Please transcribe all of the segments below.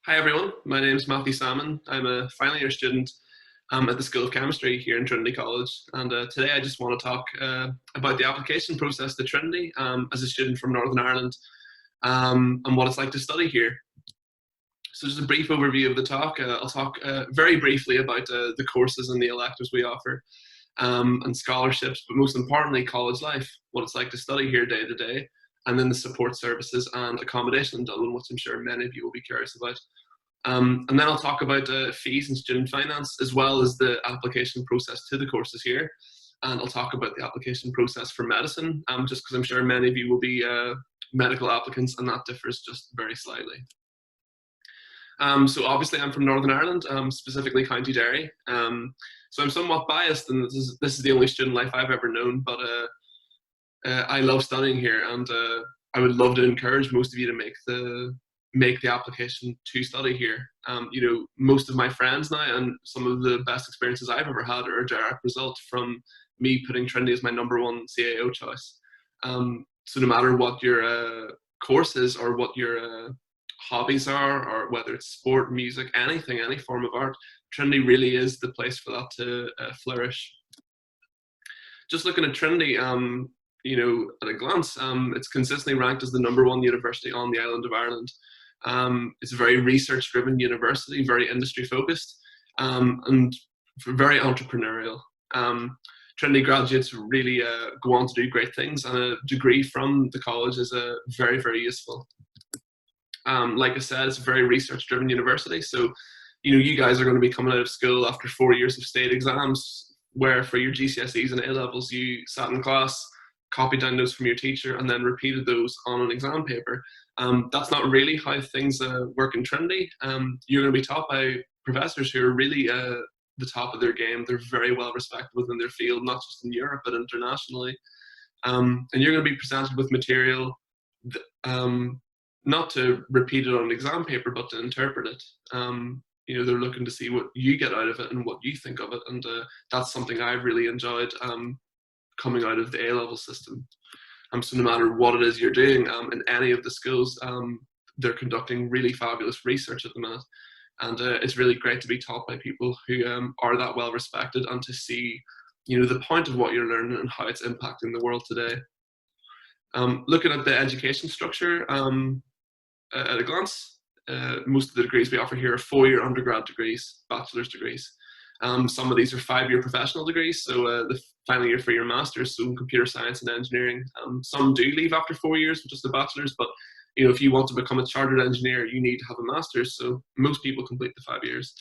Hi everyone, my name is Matthew Sammon. I'm a final year student at the School of Chemistry here in Trinity College, and today I just want to talk about the application process to Trinity as a student from Northern Ireland and what it's like to study here. So just a brief overview of the talk. I'll talk very briefly about the courses and the electives we offer and scholarships, but most importantly college life, what it's like to study here day to day, and then the support services and accommodation in Dublin, which I'm sure many of you will be curious about. And then I'll talk about fees and student finance, as well as the application process to the courses here. And I'll talk about the application process for medicine, just because I'm sure many of you will be medical applicants, and that differs just very slightly. So obviously I'm from Northern Ireland, specifically County Derry. So I'm somewhat biased, and this is the only student life I've ever known, but I love studying here, and I would love to encourage most of you to make the application to study here. You know, most of my friends now and some of the best experiences I've ever had are a direct result from me putting Trinity as my #1 CAO choice. So no matter what your course is or what your hobbies are, or whether it's sport, music, anything, any form of art, Trinity really is the place for that to flourish. Just looking at Trinity, you know, at a glance, it's consistently ranked as the #1 university on the island of Ireland. It's a very research-driven university, very industry-focused, and very entrepreneurial. Trinity graduates really go on to do great things, and a degree from the college is very, very useful. Like I said, it's a very research-driven university, so you know, you guys are going to be coming out of school after 4 years of state exams, where for your GCSEs and A-levels you sat in class, copied down notes from your teacher, and then repeated those on an exam paper. That's not really how things work in Trinity. You're going to be taught by professors who are really the top of their game. They're very well respected within their field, not just in Europe, but internationally. And you're going to be presented with material, not to repeat it on an exam paper, but to interpret it. You know, they're looking to see what you get out of it and what you think of it. And that's something I've really enjoyed coming out of the A-level system. So no matter what it is you're doing in any of the schools, they're conducting really fabulous research at the minute. And it's really great to be taught by people who are that well respected, and to see, you know, the point of what you're learning and how it's impacting the world today. Looking at the education structure at a glance, most of the degrees we offer here are 4-year undergrad degrees, bachelor's degrees. Some of these are 5-year professional degrees, so the final year for your master's, so in computer science and engineering. Some do leave after 4 years with just a bachelor's, but you know, if you want to become a chartered engineer, you need to have a master's, so most people complete the 5 years.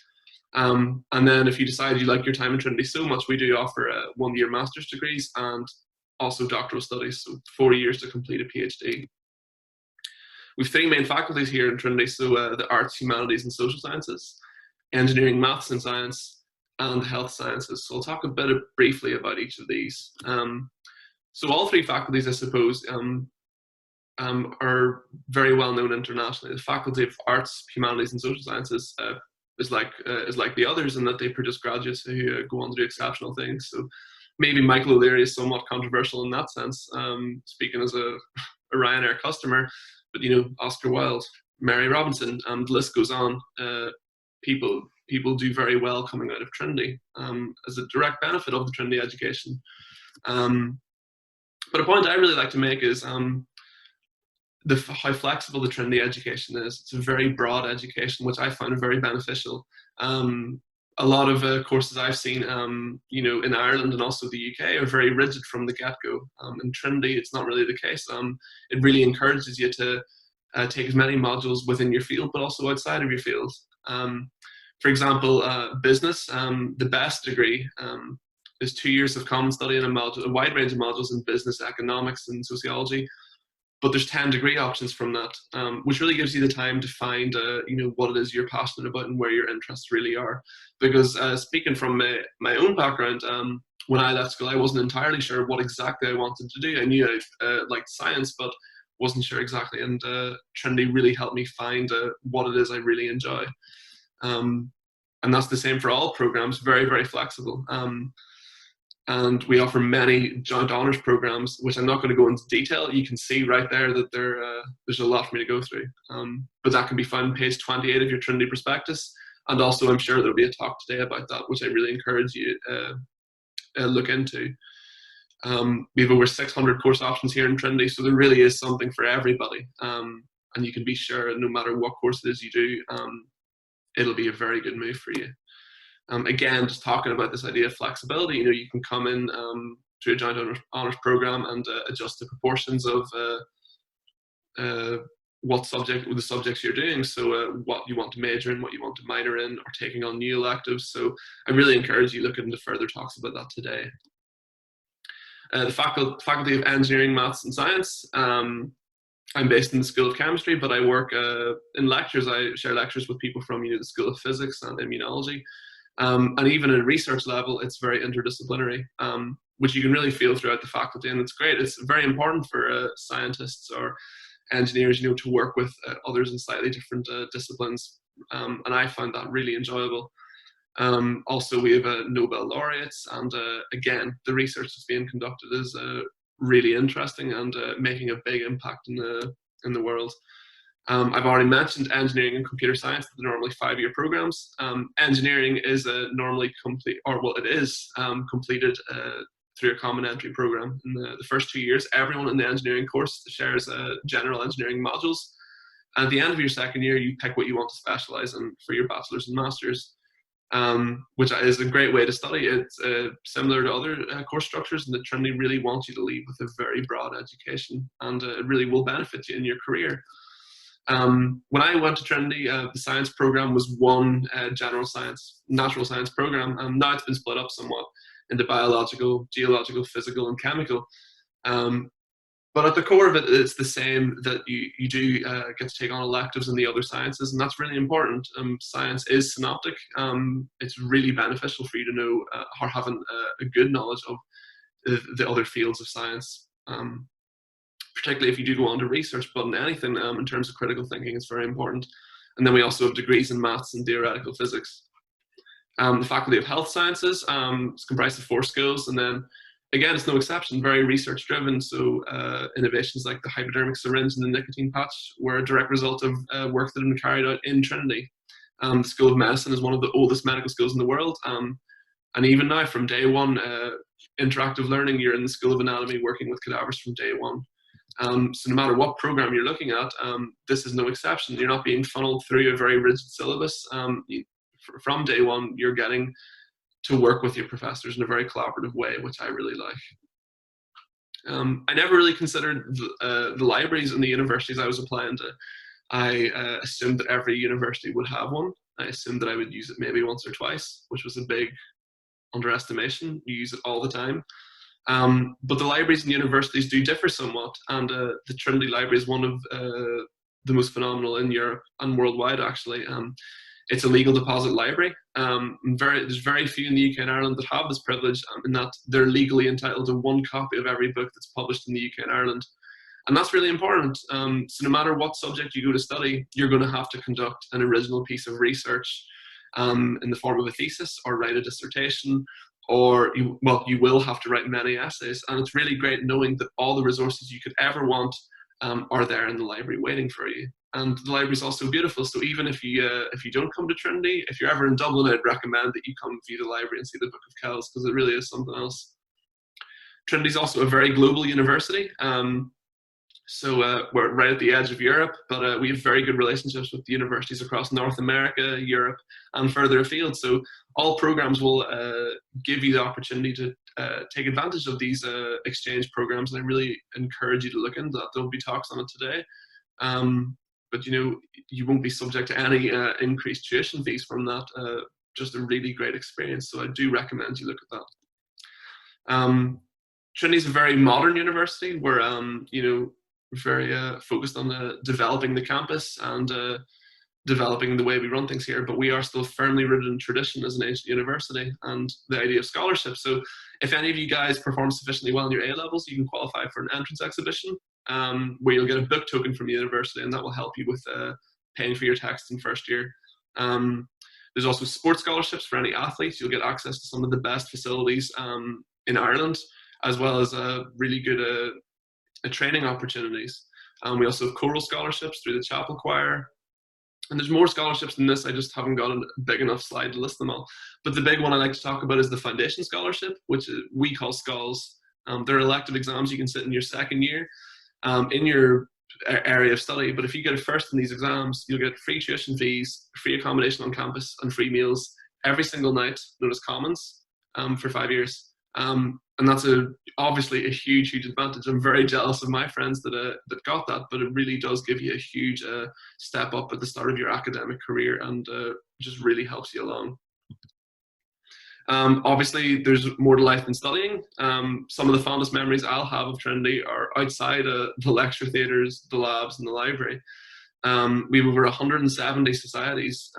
And then if you decide you like your time in Trinity so much, we do offer 1-year master's degrees and also doctoral studies, so 4 years to complete a PhD. We have 3 main faculties here in Trinity, so the arts, humanities and social sciences, engineering, maths and science, and health sciences. So I'll talk a bit briefly about each of these. So all 3 faculties, I suppose, are very well known internationally. The Faculty of Arts, Humanities and Social Sciences is like the others in that they produce graduates who go on to do exceptional things. So maybe Michael O'Leary is somewhat controversial in that sense, speaking as a Ryanair customer, but you know, Oscar Wilde, Mary Robinson, the list goes on. People do very well coming out of Trinity as a direct benefit of the Trinity education. But a point I really like to make is how flexible the Trinity education is. It's a very broad education, which I find very beneficial. A lot of courses I've seen, you know, in Ireland and also the UK are very rigid from the get-go. In Trinity, it's not really the case. It really encourages you to take as many modules within your field, but also outside of your field. For example, business, the best degree is 2 years of common study in a wide range of modules in business, economics and sociology. But there's 10 degree options from that, which really gives you the time to find, you know, what it is you're passionate about and where your interests really are. Because speaking from my own background, when I left school, I wasn't entirely sure what exactly I wanted to do. I knew I liked science, but wasn't sure exactly. And Trinity really helped me find what it is I really enjoy. And that's the same for all programs, very, very flexible. And we offer many joint honours programs, which I'm not going to go into detail. You can see right there that there's a lot for me to go through. But that can be found on page 28 of your Trinity prospectus. And also, I'm sure there'll be a talk today about that, which I really encourage you look into. We have over 600 course options here in Trinity, so there really is something for everybody. And you can be sure no matter what course it is you do, it'll be a very good move for you. Again, just talking about this idea of flexibility, you can come in to a joint honours program and adjust the proportions of the subjects you're doing. So what you want to major in, what you want to minor in, or taking on new electives. So I really encourage you look into further talks about that today. The Faculty of Engineering, Maths and Science. I'm based in the School of Chemistry, but I work in lectures. I share lectures with people from the School of Physics and Immunology. And even at a research level, it's very interdisciplinary, which you can really feel throughout the faculty, and it's great. It's very important for scientists or engineers, to work with others in slightly different disciplines, and I find that really enjoyable. Also, we have Nobel laureates, and again, the research that's being conducted is really interesting and making a big impact in the world. I've already mentioned engineering and computer science, they're normally 5-year programs. Engineering is normally completed through a common entry program. In the first 2 years, everyone in the engineering course shares general engineering modules. At the end of your second year, you pick what you want to specialize in for your bachelor's and master's, which is a great way to study. It's similar to other course structures, and the Trinity really wants you to leave with a very broad education, and it really will benefit you in your career. When I went to Trinity, the science program was one general science, natural science program. Now it's been split up somewhat into biological, geological, physical, and chemical. But at the core of it, it's the same, that you do get to take on electives in the other sciences, and that's really important. Science is synoptic. It's really beneficial for you to know or having a good knowledge of the other fields of science. Particularly if you do go on to research, but in anything in terms of critical thinking, it's very important. And then we also have degrees in maths and theoretical physics. The Faculty of Health Sciences is comprised of 4 schools, and then again, it's no exception, very research driven. So innovations like the hypodermic syringe and the nicotine patch were a direct result of work that had been carried out in Trinity. The School of Medicine is one of the oldest medical schools in the world. And even now, from day one, interactive learning, you're in the School of Anatomy working with cadavers from day one. So no matter what program you're looking at, this is no exception. You're not being funneled through a very rigid syllabus. From day one, you're getting to work with your professors in a very collaborative way, which I really like. I never really considered the libraries in the universities I was applying to. I assumed that every university would have one. I assumed that I would use it maybe once or twice, which was a big underestimation. You use it all the time. But the libraries in universities do differ somewhat, and the Trinity Library is one of the most phenomenal in Europe and worldwide, actually. It's a legal deposit library. There's very few in the UK and Ireland that have this privilege, in that they're legally entitled to 1 copy of every book that's published in the UK and Ireland. And that's really important. So no matter what subject you go to study, you're going to have to conduct an original piece of research in the form of a thesis, or write a dissertation, or you will have to write many essays. And it's really great knowing that all the resources you could ever want are there in the library waiting for you. And the library is also beautiful. So even if you don't come to Trinity, if you're ever in Dublin, I'd recommend that you come view the library and see the Book of Kells, because it really is something else. Trinity is also a very global university. So we're right at the edge of Europe, but we have very good relationships with the universities across North America, Europe, and further afield. So all programs will give you the opportunity to take advantage of these exchange programs, and I really encourage you to look into that. There'll be talks on it today. But you won't be subject to any increased tuition fees from that. Just a really great experience. So I do recommend you look at that. Trinity is a very modern university. We're very focused on developing the campus and developing the way we run things here. But we are still firmly rooted in tradition as an ancient university and the idea of scholarship. So if any of you guys perform sufficiently well in your A-levels, you can qualify for an entrance exhibition, where you'll get a book token from the university, and that will help you with paying for your text in first year. There's also sports scholarships for any athletes. You'll get access to some of the best facilities in Ireland, as well as really good training opportunities. We also have choral scholarships through the chapel choir. And there's more scholarships than this. I just haven't got a big enough slide to list them all. But the big one I like to talk about is the Foundation Scholarship, which we call SCOLs. They're elective exams you can sit in your second year in your area of study. But if you get a first in these exams, you'll get free tuition fees, free accommodation on campus, and free meals every single night, known as Commons, for 5 years. And that's obviously a huge, huge advantage. I'm very jealous of my friends that got that, but it really does give you a huge step up at the start of your academic career, and just really helps you along. Obviously, there's more to life than studying. Some of the fondest memories I'll have of Trinity are outside the lecture theatres, the labs, and the library. We have over 170 societies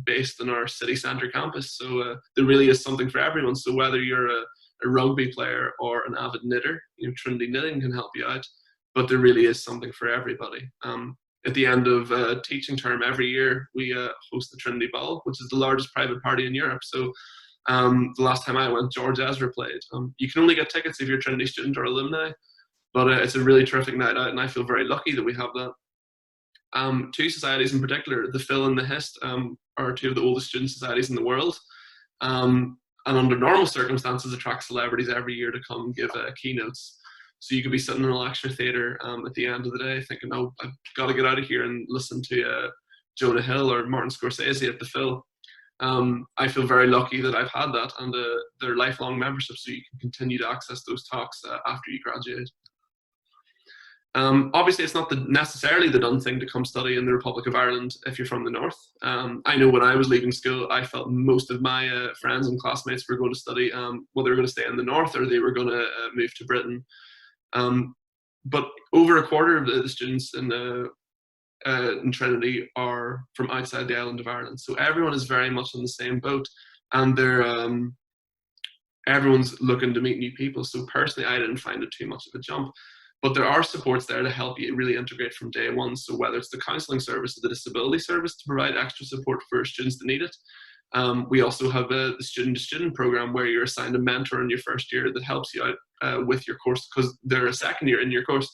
based in our city centre campus, so there really is something for everyone. So whether you're a rugby player or an avid knitter, Trinity Knitting can help you out, but there really is something for everybody. At the end of teaching term every year, we host the Trinity Ball, which is the largest private party in Europe. So the last time I went, George Ezra played. You can only get tickets if you're a Trinity student or alumni, but it's a really terrific night out, and I feel very lucky that we have that. Two societies in particular, the Phil and the Hist, are two of the oldest student societies in the world. And under normal circumstances, attract celebrities every year to come give keynotes. So you could be sitting in a lecture theatre at the end of the day thinking, oh, I've got to get out of here and listen to Jonah Hill or Martin Scorsese at the Phil. I feel very lucky that I've had that, and they're lifelong memberships, so you can continue to access those talks after you graduate. Obviously, it's not necessarily the done thing to come study in the Republic of Ireland if you're from the north. I know when I was leaving school, I felt most of my friends and classmates were going to study, well, they were going to stay in the north or they were going to move to Britain. But over a quarter of the students in Trinity are from outside the island of Ireland. So everyone is very much in the same boat, and everyone's looking to meet new people. So personally, I didn't find it too much of a jump. But there are supports there to help you really integrate from day one. So whether it's the counselling service or the disability service to provide extra support for students that need it. We also have the student-to-student program where you're assigned a mentor in your first year that helps you out with your course, because they're a second year in your course.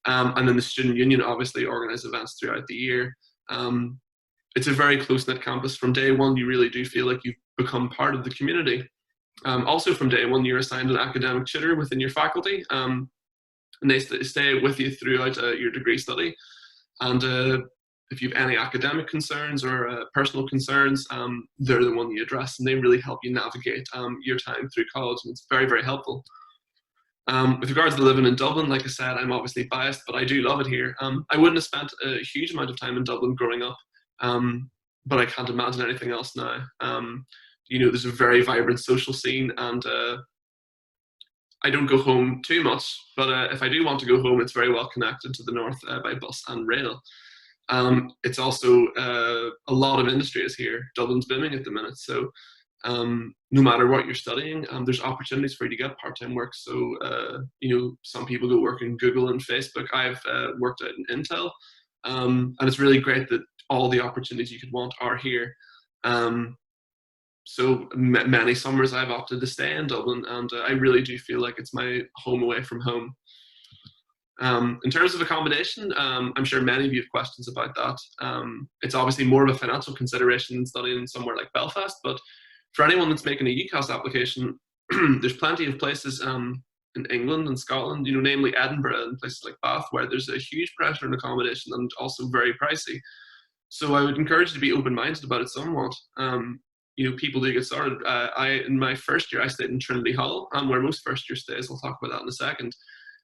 And then the student union obviously organise events throughout the year. It's a very close-knit campus. From day one, you really do feel like you've become part of the community. Also from day one, you're assigned an academic tutor within your faculty. And they stay with you throughout your degree study. And if you have any academic concerns or personal concerns, they're the one you address, and they really help you navigate your time through college, and it's very, very helpful. With regards to living in Dublin, like I said, I'm obviously biased, but I do love it here. I wouldn't have spent a huge amount of time in Dublin growing up, but I can't imagine anything else now. There's a very vibrant social scene, and I don't go home too much, but if I do want to go home, it's very well connected to the north by bus and rail. It's also a lot of industry is here. Dublin's booming at the minute, so no matter what you're studying, there's opportunities for you to get part-time work. So some people go work in Google and Facebook. I've worked out in Intel, and it's really great that all the opportunities you could want are here. So many summers I've opted to stay in Dublin, and I really do feel like it's my home away from home. In terms of accommodation, I'm sure many of you have questions about that. It's obviously more of a financial consideration than studying somewhere like Belfast, but for anyone that's making a UCAS application, there's plenty of places in England and Scotland, namely Edinburgh and places like Bath, where there's a huge pressure on accommodation and also very pricey. So I would encourage you to be open-minded about it somewhat. People do get started. In my first year, I stayed in Trinity Hall, where most first year stays. I'll talk about that in a second.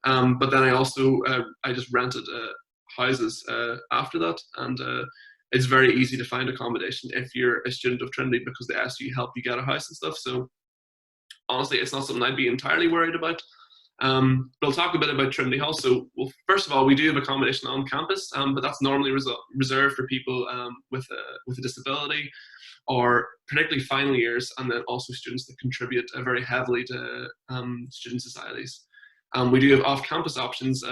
But then I just rented houses after that, and it's very easy to find accommodation if you're a student of Trinity, because the SU help you get a house and stuff. So honestly, it's not something I'd be entirely worried about. But I'll talk a bit about Trinity Hall. So, first of all, we do have accommodation on campus, but that's normally reserved for people with a disability, or particularly final years, and then also students that contribute very heavily to student societies. We do have off-campus options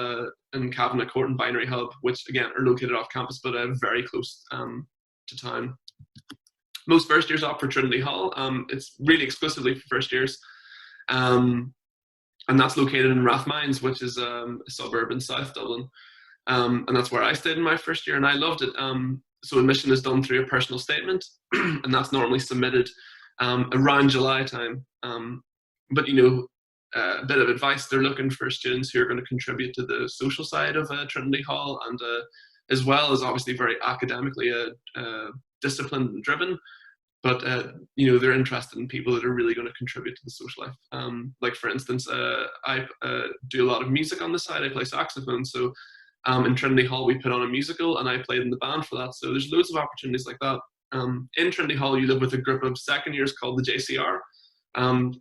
in Cabinet Court and Binary Hub, which again are located off-campus but very close to town. Most first years opt for Trinity Hall. It's really exclusively for first years. And that's located in Rathmines, which is a suburb in South Dublin. And that's where I stayed in my first year, and I loved it. So admission is done through a personal statement, and that's normally submitted around July time. But a bit of advice: they're looking for students who are going to contribute to the social side of Trinity Hall, and as well as obviously very academically disciplined and driven. But they're interested in people that are really going to contribute to the social life. Like for instance, I do a lot of music on the side. I play saxophone, so in Trinity Hall we put on a musical, and I played in the band for that. So there's loads of opportunities like that. In Trinity Hall, you live with a group of second years called the JCR.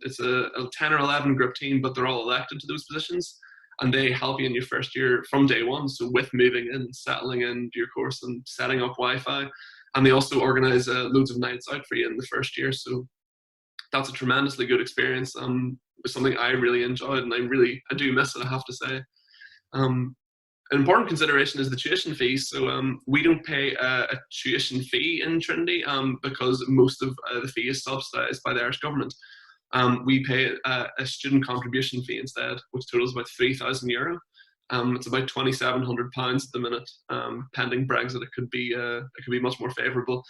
It's a 10 or 11 group team, but they're all elected to those positions, and they help you in your first year from day one. So with moving in, settling into your course, and setting up Wi-Fi. And they also organise loads of nights out for you in the first year. So that's a tremendously good experience. It's something I really enjoyed, and I do miss it, I have to say. An important consideration is the tuition fee. So we don't pay a tuition fee in Trinity because most of the fee is subsidised by the Irish government. We pay a student contribution fee instead, which totals about €3,000. It's about £2,700 at the minute. Pending Brexit, it could be much more favourable.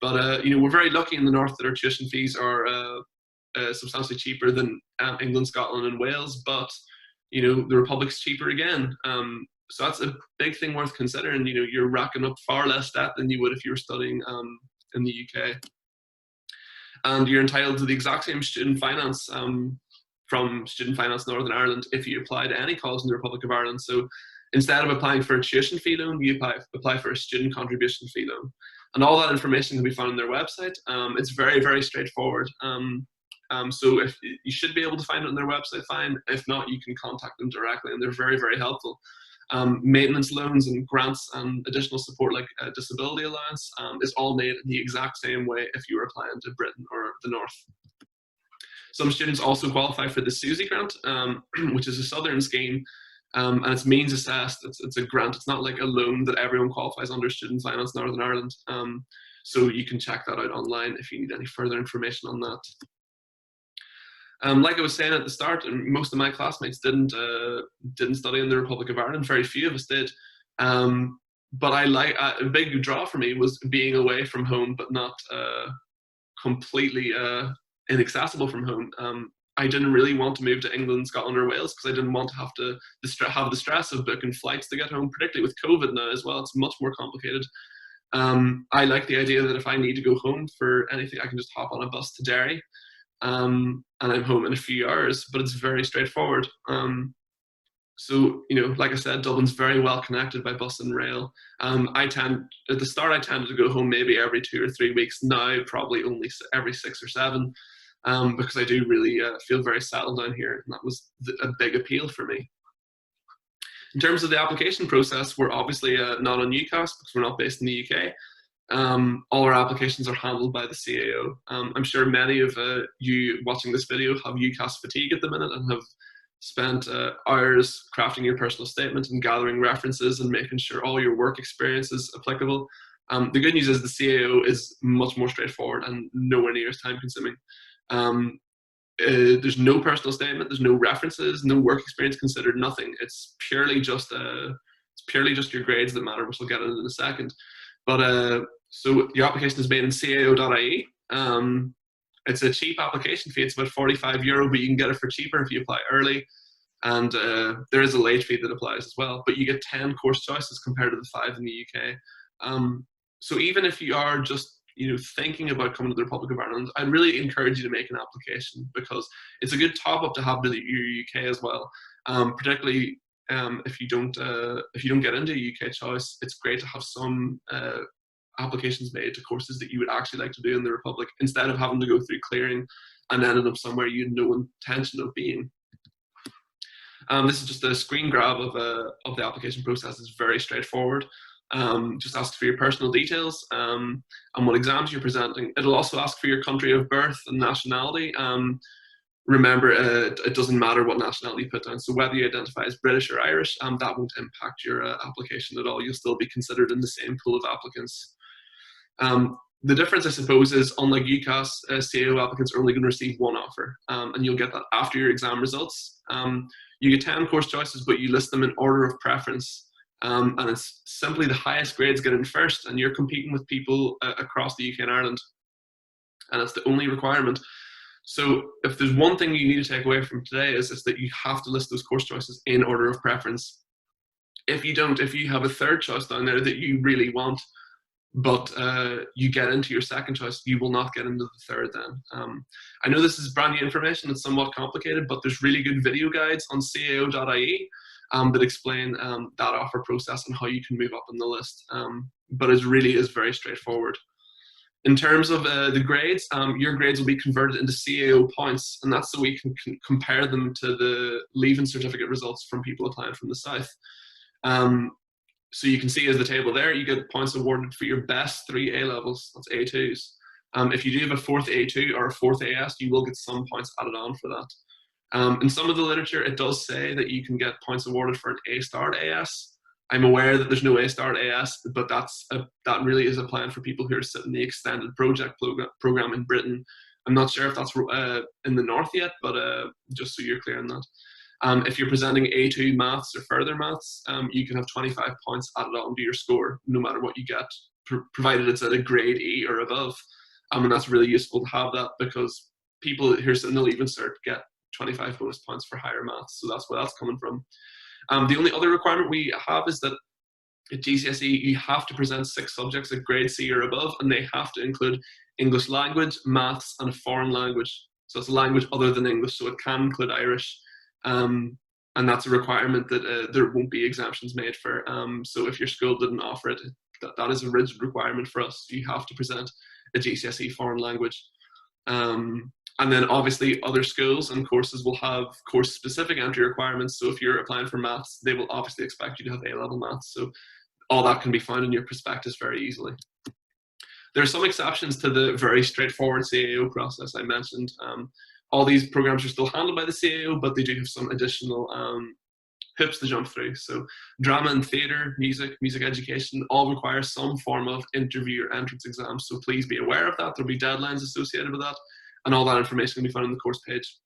But we're very lucky in the north that our tuition fees are substantially cheaper than England, Scotland, and Wales. But the Republic's cheaper again. So that's a big thing worth considering. You're racking up far less debt than you would if you were studying in the UK. And you're entitled to the exact same student finance from Student Finance Northern Ireland if you apply to any college in the Republic of Ireland. So instead of applying for a tuition fee loan, you apply for a student contribution fee loan. And all that information can be found on their website. It's very, very straightforward. So if you should be able to find it on their website, fine. If not, you can contact them directly, and they're very, very helpful. Maintenance loans and grants and additional support like disability allowance is all made in the exact same way if you were applying to Britain or the North. Some students also qualify for the SUSI grant, which is a southern scheme, and it's means assessed. It's a grant. It's not like a loan that everyone qualifies under Student Finance Northern Ireland. So you can check that out online if you need any further information on that. Like I was saying at the start, most of my classmates didn't study in the Republic of Ireland. Very few of us did. But a big draw for me was being away from home, but not completely inaccessible from home. I didn't really want to move to England, Scotland, or Wales because I didn't want to have the stress of booking flights to get home, particularly with COVID now as well. It's much more complicated. I like the idea that if I need to go home for anything, I can just hop on a bus to Derry, and I'm home in a few hours. But it's very straightforward. So, like I said, Dublin's very well connected by bus and rail. At the start, I tended to go home maybe every 2 or 3 weeks. Now, probably only every 6 or 7, because I do really feel very settled down here. And that was a big appeal for me. In terms of the application process, we're obviously not on UCAS because we're not based in the UK. All our applications are handled by the CAO. I'm sure many of you watching this video have UCAS fatigue at the minute and have spent hours crafting your personal statement and gathering references and making sure all your work experience is applicable. The good news is the CAO is much more straightforward and nowhere near as time consuming. There's no personal statement, there's no references, no work experience considered, nothing. It's purely just your grades that matter, which we'll get into in a second. But so your application is made in cao.ie. It's a cheap application fee. It's about €45, but you can get it for cheaper if you apply early. And there is a late fee that applies as well, but you get 10 course choices compared to the 5 in the UK. So even if you are just thinking about coming to the Republic of Ireland, I'd really encourage you to make an application because it's a good top up to have to your UK as well. Particularly if you don't get into a UK choice, it's great to have some applications made to courses that you would actually like to do in the Republic instead of having to go through clearing and ending up somewhere you had no intention of being. This is just a screen grab of the application process. It's very straightforward. Just ask for your personal details and what exams you're presenting. It'll also ask for your country of birth and nationality. Remember, it doesn't matter what nationality you put down. So whether you identify as British or Irish, that won't impact your application at all. You'll still be considered in the same pool of applicants. The difference, I suppose, is unlike UCAS, CAO applicants are only going to receive one offer, and you'll get that after your exam results. You get 10 course choices, but you list them in order of preference. And it's simply the highest grades get in first, and you're competing with people across the UK and Ireland. And it's the only requirement. So if there's one thing you need to take away from today is that you have to list those course choices in order of preference. If you don't, if you have a third choice down there that you really want, but you get into your second choice, you will not get into the third then. I know this is brand new information, it's somewhat complicated, but there's really good video guides on cao.ie that explain that offer process and how you can move up on the list. But it really is very straightforward. In terms of the grades, your grades will be converted into CAO points, and that's so we can compare them to the leaving certificate results from people applying from the south. So you can see as the table there, you get points awarded for your best 3 A-levels, that's A2s. If you do have a 4th A2 or a 4th AS, you will get some points added on for that. In some of the literature, it does say that you can get points awarded for an A-starred AS. I'm aware that there's no A-starred AS, but that really is a plan for people who are sitting the extended project program in Britain. I'm not sure if that's in the north yet, but just so you're clear on that. If you're presenting A2 maths or further maths, you can have 25 points added on to your score, no matter what you get, provided it's at a grade E or above. And that's really useful to have that, because people who are sitting the Leaving Cert get 25 bonus points for higher maths. So that's where that's coming from. The only other requirement we have is that at GCSE, you have to present 6 subjects at grade C or above, and they have to include English language, maths, and a foreign language. So it's a language other than English, so it can include Irish. And that's a requirement that there won't be exemptions made for. So if your school didn't offer it, that is a rigid requirement for us. You have to present a GCSE foreign language. And then obviously other schools and courses will have course-specific entry requirements. So if you're applying for maths, they will obviously expect you to have A-level maths. So all that can be found in your prospectus very easily. There are some exceptions to the very straightforward CAO process I mentioned. All these programs are still handled by the CAO, but they do have some additional hoops to jump through. So drama and theatre, music education, all require some form of interview or entrance exam. So please be aware of that. There'll be deadlines associated with that, and all that information can be found on the course page.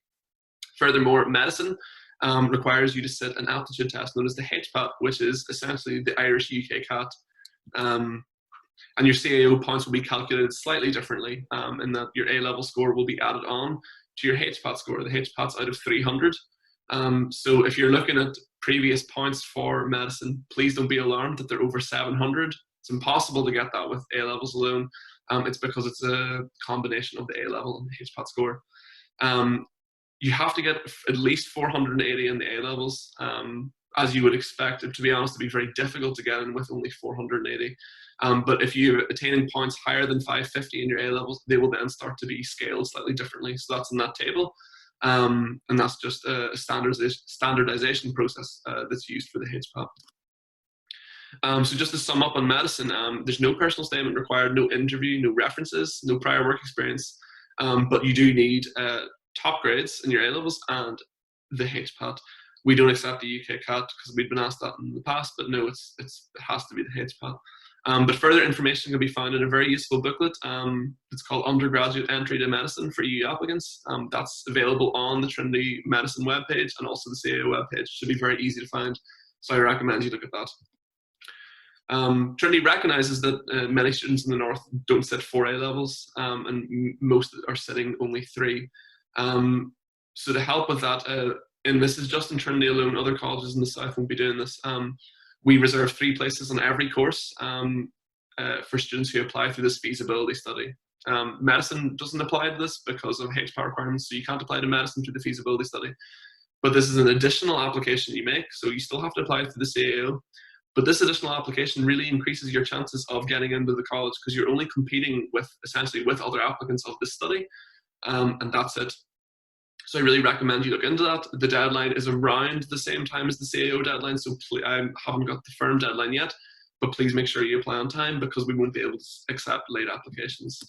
Furthermore, medicine requires you to sit an aptitude test known as the HPAT, which is essentially the Irish UK CAT. And your CAO points will be calculated slightly differently in that your A-level score will be added on to your HPAT score. The HPAT's out of 300. So if you're looking at previous points for medicine, please don't be alarmed that they're over 700. It's impossible to get that with A-levels alone. It's because it's a combination of the A-level and the HPAT score. You have to get at least 480 in the A-levels. As you would expect it, to be honest, to be very difficult to get in with only 480. But if you're attaining points higher than 550 in your A-levels, they will then start to be scaled slightly differently. So that's in that table. And that's just a standardization process that's used for the HPAT. So just to sum up on medicine, there's no personal statement required, no interview, no references, no prior work experience, but you do need top grades in your A-levels and the HPAT. We don't accept the UK CAT because we've been asked that in the past, but no, it has to be the HPAT. But further information can be found in a very useful booklet. It's called Undergraduate Entry to Medicine for EU applicants. That's available on the Trinity Medicine webpage and also the CAO webpage. It should be very easy to find, so I recommend you look at that. Trinity recognises that many students in the north don't sit 4 A-levels, and most are sitting only 3. So to help with that, and this is just in Trinity alone, other colleges in the south won't be doing this, we reserve 3 places on every course for students who apply through this feasibility study. Medicine doesn't apply to this because of HPAT requirements, so you can't apply to medicine through the feasibility study. But this is an additional application you make, so you still have to apply through the CAO. But this additional application really increases your chances of getting into the college because you're only competing essentially with other applicants of this study, and that's it. So I really recommend you look into that. The deadline is around the same time as the CAO deadline, so I haven't got the firm deadline yet, but please make sure you apply on time because we won't be able to accept late applications.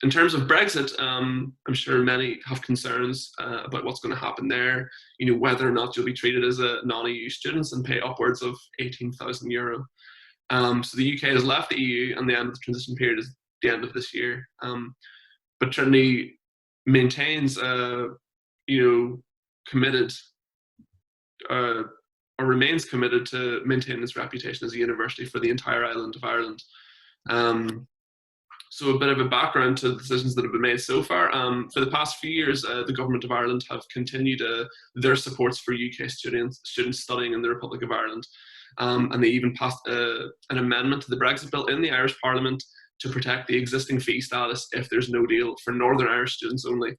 In terms of Brexit, I'm sure many have concerns about what's going to happen there, whether or not you'll be treated as a non-EU student and pay upwards of €18,000. So the UK has left the EU, and the end of the transition period is the end of this year. But Trinity maintains, committed, or remains committed to maintain its reputation as a university for the entire island of Ireland. So a bit of a background to the decisions that have been made so far. For the past few years, the Government of Ireland have continued their supports for UK students studying in the Republic of Ireland. And they even passed an amendment to the Brexit bill in the Irish Parliament to protect the existing fee status if there's no deal for Northern Irish students only.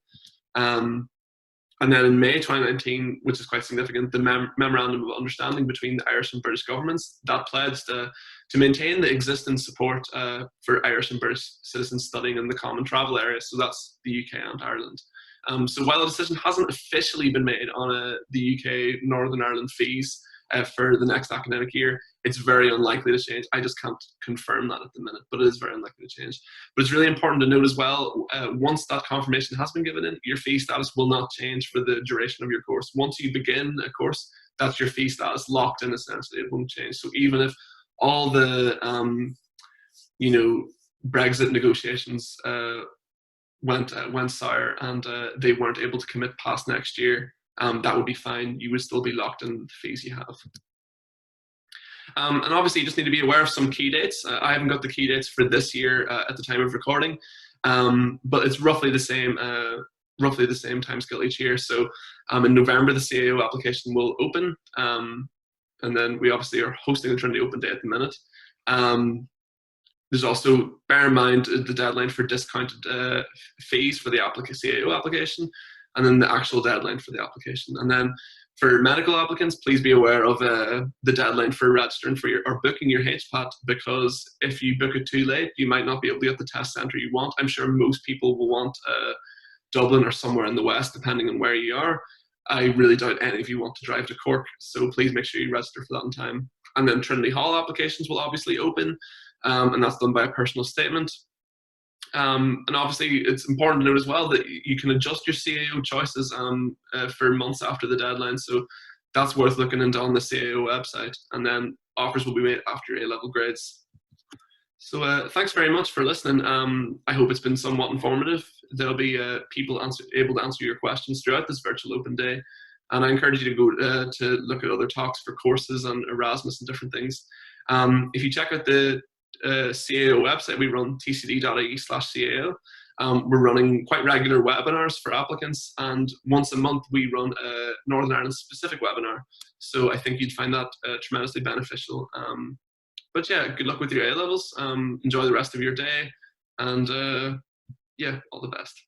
And then in May 2019, which is quite significant, the Memorandum of Understanding between the Irish and British governments that pledged to maintain the existing support for Irish and British citizens studying in the common travel area. So that's the UK and Ireland. So while a decision hasn't officially been made on the UK Northern Ireland fees for the next academic year, it's very unlikely to change. I just can't confirm that at the minute, but it is very unlikely to change. But it's really important to note as well, once that confirmation has been given in, your fee status will not change for the duration of your course. Once you begin a course, that's your fee status locked in essentially. It won't change. So even if all the, Brexit negotiations went sour and they weren't able to commit past next year, that would be fine. You would still be locked in the fees you have. And obviously you just need to be aware of some key dates. I haven't got the key dates for this year at the time of recording, but it's roughly the same timescale each year. So in November, the CAO application will open, and then we obviously are hosting the Trinity Open Day at the minute. There's also, bear in mind, the deadline for discounted fees for the CAO application, and then the actual deadline for the application. And then for medical applicants, please be aware of the deadline for registering for or booking your HPAT, because if you book it too late, you might not be able to get the test centre you want. I'm sure most people will want Dublin or somewhere in the west, depending on where you are. I really doubt any of you want to drive to Cork, so please make sure you register for that in time. And then Trinity Hall applications will obviously open, and that's done by a personal statement. And obviously it's important to note as well that you can adjust your CAO choices for months after the deadline, so that's worth looking into on the CAO website, and then offers will be made after A-level grades. So thanks very much for listening. I hope it's been somewhat informative. There'll be people able to answer your questions throughout this virtual open day, and I encourage you to go to look at other talks for courses on Erasmus and different things. If you check out the CAO website, we run tcd.ie/CAO. We're running quite regular webinars for applicants, and once a month we run a Northern Ireland specific webinar. So I think you'd find that tremendously beneficial. But yeah, good luck with your A-levels. Enjoy the rest of your day, and yeah, all the best.